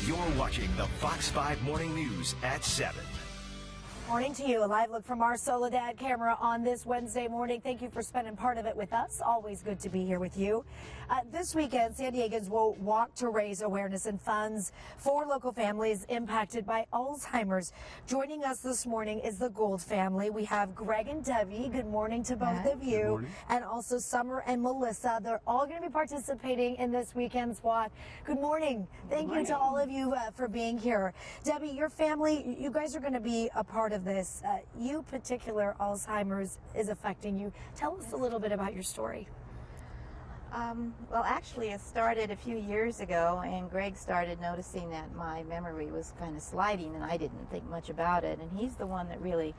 You're watching the Fox 5 Morning News at 7. Morning to you. A live look from our Soledad camera on this Wednesday morning. Thank you for spending part of it with us. Always good to be here with you. This weekend, San Diegans will walk to raise awareness and funds for local families impacted by Alzheimer's. Joining us this morning is the Gould family. We have Greg and Debbie. Good morning to both of you. Good morning. And also Summer and Melissa. They're all going to be participating in this weekend's walk. Good morning. Thank you to all of you for being here. Debbie, your family, you guys are going to be a part of this. You particular Alzheimer's is affecting you. Tell us a little bit about your story. Well, actually, it started a few years ago, and Greg started noticing that my memory was kind of sliding, and I didn't think much about it. And he's the one that really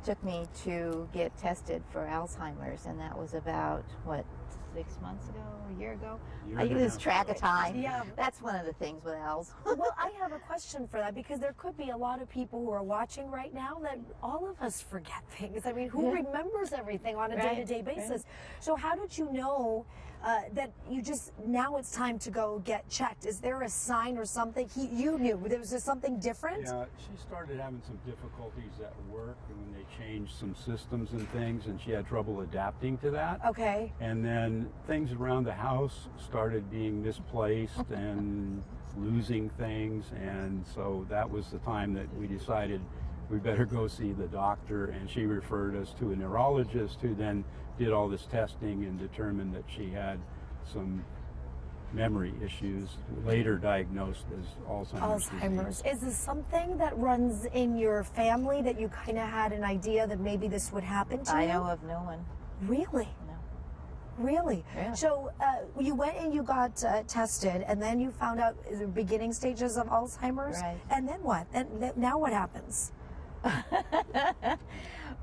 took me to get tested for Alzheimer's, and that was about, what, 6 months ago, a year ago? I lose track of time. Yeah. That's one of the things with Alz. Well, I have a question for that, because there could be a lot of people who are watching right now that all of us forget things. I mean, who remembers everything on a day-to-day basis? So how did you know that you just, now it's time to go get checked? Is there a sign or something you knew? There was just something different? Yeah, she started having some difficulties at work when they changed some systems and things, and she had trouble adapting to that. Okay. And then things around the house started being misplaced and losing things, and so that was the time that we decided we better go see the doctor, and she referred us to a neurologist who then did all this testing and determined that she had some memory issues, later diagnosed as Alzheimer's disease. Is this something that runs in your family, that you kind of had an idea that maybe this would happen to you? I know of no one. Really? No. Really? Yeah. So you went and you got tested, and then you found out the beginning stages of Alzheimer's? Right. And then what? And now what happens?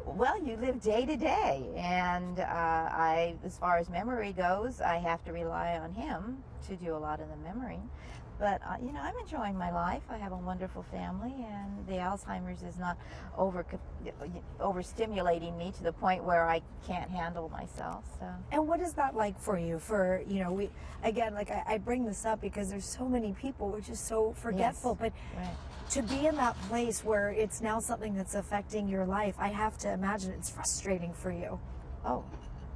Well, you live day to day, and as far as memory goes, I have to rely on him to do a lot of the memory. But you know, I'm enjoying my life. I have a wonderful family, and the Alzheimer's is not overstimulating me to the point where I can't handle myself. So. And what is that like for you? For, you know, we again, like I bring this up because there's so many people who are just so forgetful. Yes. But Right. to be in that place where it's now something that's affecting your life, I have to imagine it's frustrating for you. Oh,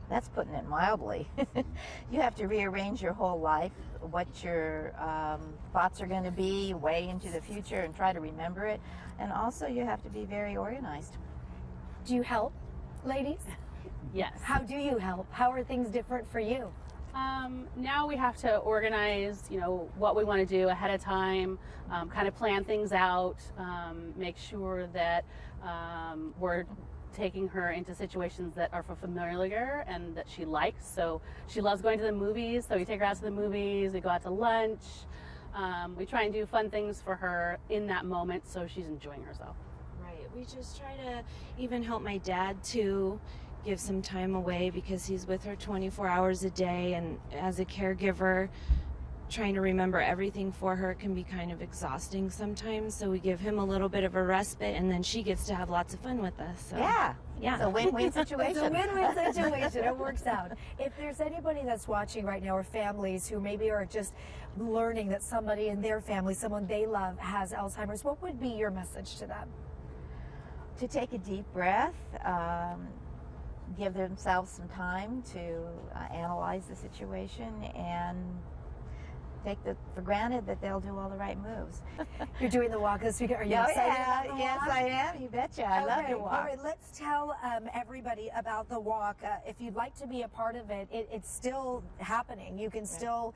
that's putting it mildly. You have to rearrange your whole life, what your thoughts are going to be way into the future, and try to remember it. And also you have to be very organized. Do you help, ladies? Yes. How do you help? How are things different for you? Now we have to organize, you know, what we want to do ahead of time, kind of plan things out, make sure that we're taking her into situations that are familiar and that she likes. So she loves going to the movies, so we take her out to the movies, we go out to lunch, we try and do fun things for her in that moment so she's enjoying herself. Right, we just try to even help my dad to give some time away, because he's with her 24 hours a day, and as a caregiver, trying to remember everything for her can be kind of exhausting sometimes. So we give him a little bit of a respite, and then she gets to have lots of fun with us. So, Yeah. yeah. It's a win-win situation. It's a win-win situation. It works out. If there's anybody that's watching right now, or families who maybe are just learning that somebody in their family, someone they love, has Alzheimer's, what would be your message to them? To take a deep breath, give themselves some time to analyze the situation, and take for granted that they'll do all the right moves. You're doing the walk this weekend. Are you excited about the yes, walk? I am. You betcha. I love to walk. All right, let's tell everybody about the walk. If you'd like to be a part of it, it's still happening. You can still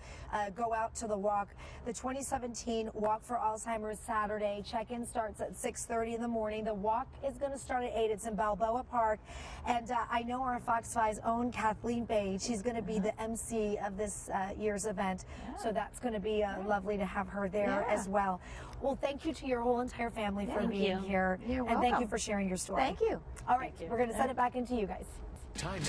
go out to the walk. The 2017 Walk for Alzheimer's Saturday. Check-in starts at 6:30 in the morning. The walk is going to start at 8. It's in Balboa Park. And I know our Fox 5's own Kathleen Bade. She's going to be the MC of this year's event. So that's going to be lovely to have her there as well. Well, thank you to your whole entire family for being here. You're and thank you welcome. for sharing your story. Thank you. All right, we're going to send it back into you guys. Time.